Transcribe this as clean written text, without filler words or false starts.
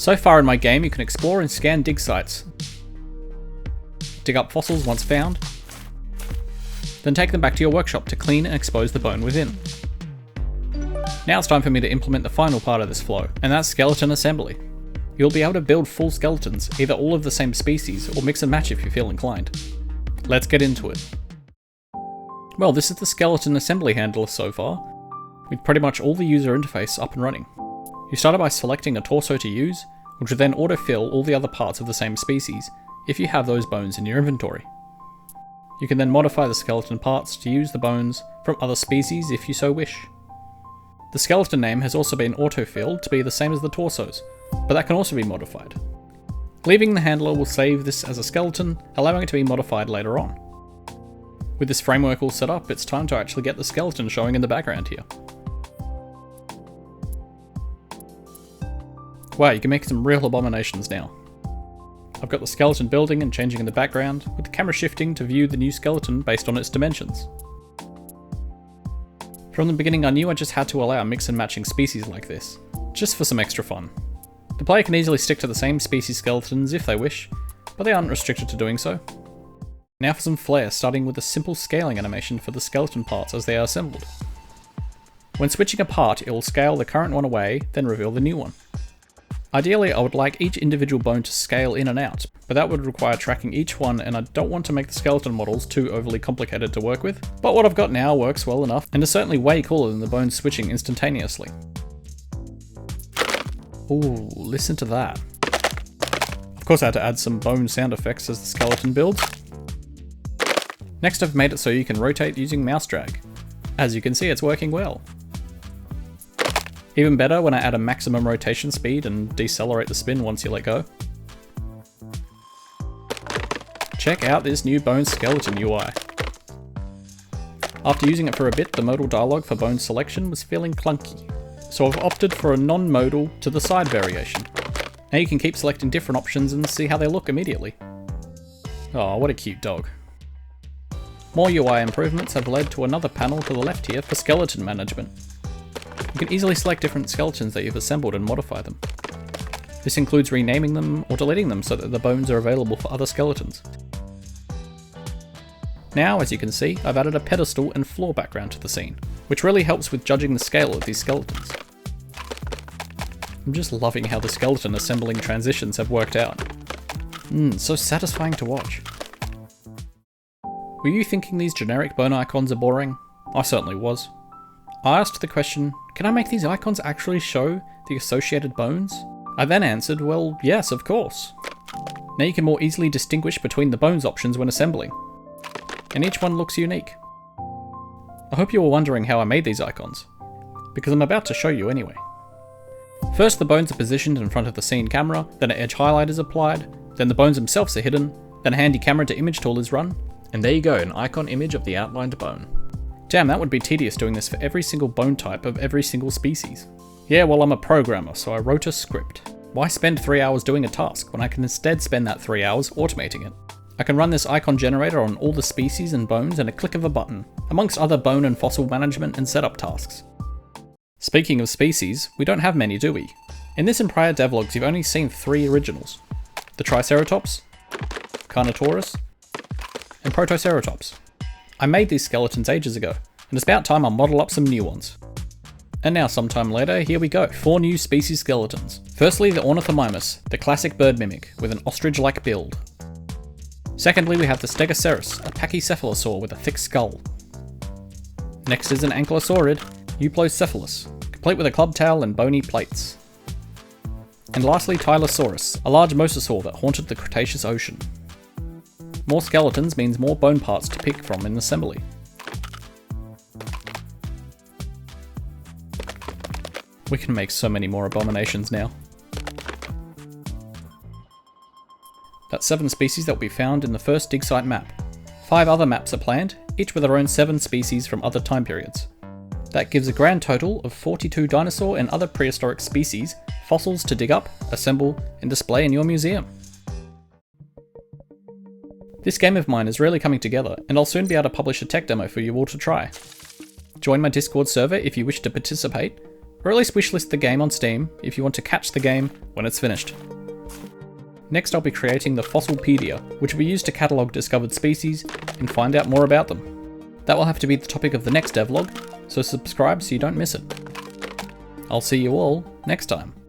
So far in my game, you can explore and scan dig sites, dig up fossils once found, then take them back to your workshop to clean and expose the bone within. Now it's time for me to implement the final part of this flow, and that's skeleton assembly. You'll be able to build full skeletons, either all of the same species, or mix and match if you feel inclined. Let's get into it. Well, this is the skeleton assembly handler so far, with pretty much all the user interface up and running. You started by selecting a torso to use, which will then autofill all the other parts of the same species, if you have those bones in your inventory. You can then modify the skeleton parts to use the bones from other species if you so wish. The skeleton name has also been autofilled to be the same as the torsos, but that can also be modified. Leaving the handler will save this as a skeleton, allowing it to be modified later on. With this framework all set up, it's time to actually get the skeleton showing in the background here. Wow, you can make some real abominations now. I've got the skeleton building and changing in the background, with the camera shifting to view the new skeleton based on its dimensions. From the beginning I knew I just had to allow mix and matching species like this, just for some extra fun. The player can easily stick to the same species skeletons if they wish, but they aren't restricted to doing so. Now for some flair, starting with a simple scaling animation for the skeleton parts as they are assembled. When switching a part, it will scale the current one away, then reveal the new one. Ideally, I would like each individual bone to scale in and out, but that would require tracking each one, and I don't want to make the skeleton models too overly complicated to work with. But what I've got now works well enough, and is certainly way cooler than the bones switching instantaneously. Ooh, listen to that. Of course I had to add some bone sound effects as the skeleton builds. Next I've made it so you can rotate using mouse drag. As you can see, it's working well. Even better when I add a maximum rotation speed and decelerate the spin once you let go. Check out this new bone skeleton UI. After using it for a bit, the modal dialog for bone selection was feeling clunky, so I've opted for a non-modal to the side variation. Now you can keep selecting different options and see how they look immediately. Oh, what a cute dog. More UI improvements have led to another panel to the left here for skeleton management. You can easily select different skeletons that you've assembled and modify them. This includes renaming them or deleting them so that the bones are available for other skeletons. Now, as you can see, I've added a pedestal and floor background to the scene, which really helps with judging the scale of these skeletons. I'm just loving how the skeleton assembling transitions have worked out. So satisfying to watch. Were you thinking these generic bone icons are boring? I certainly was. I asked the question, can I make these icons actually show the associated bones? I then answered, well, yes, of course. Now you can more easily distinguish between the bones options when assembling, and each one looks unique. I hope you were wondering how I made these icons, because I'm about to show you anyway. First, the bones are positioned in front of the scene camera, then an edge highlight is applied, then the bones themselves are hidden, then a handy camera to image tool is run, and there you go, an icon image of the outlined bone. Damn, that would be tedious doing this for every single bone type of every single species. Yeah, well, I'm a programmer, so I wrote a script. Why spend 3 hours doing a task when I can instead spend that 3 hours automating it? I can run this icon generator on all the species and bones in a click of a button, amongst other bone and fossil management and setup tasks. Speaking of species, we don't have many, do we? In this and prior devlogs, you've only seen 3 originals. The Triceratops, Carnotaurus, and Protoceratops. I made these skeletons ages ago, and it's about time I model up some new ones. And now sometime later, here we go, 4 new species skeletons. Firstly, the Ornithomimus, the classic bird mimic with an ostrich-like build. Secondly, we have the Stegoceros, a pachycephalosaur with a thick skull. Next is an ankylosaurid, Euplocephalus, complete with a club tail and bony plates. And lastly, Tylosaurus, a large mosasaur that haunted the Cretaceous Ocean. More skeletons means more bone parts to pick from in assembly. We can make so many more abominations now. That's 7 species that will be found in the first dig site map. 5 other maps are planned, each with their own 7 species from other time periods. That gives a grand total of 42 dinosaur and other prehistoric species, fossils to dig up, assemble, and display in your museum. This game of mine is really coming together, and I'll soon be able to publish a tech demo for you all to try. Join my Discord server if you wish to participate, Or at least wishlist the game on Steam if you want to catch the game when it's finished. Next I'll be creating the Fossilpedia, which will be used to catalogue discovered species and find out more about them. That will have to be the topic of the next devlog, so subscribe so you don't miss it. I'll see you all next time.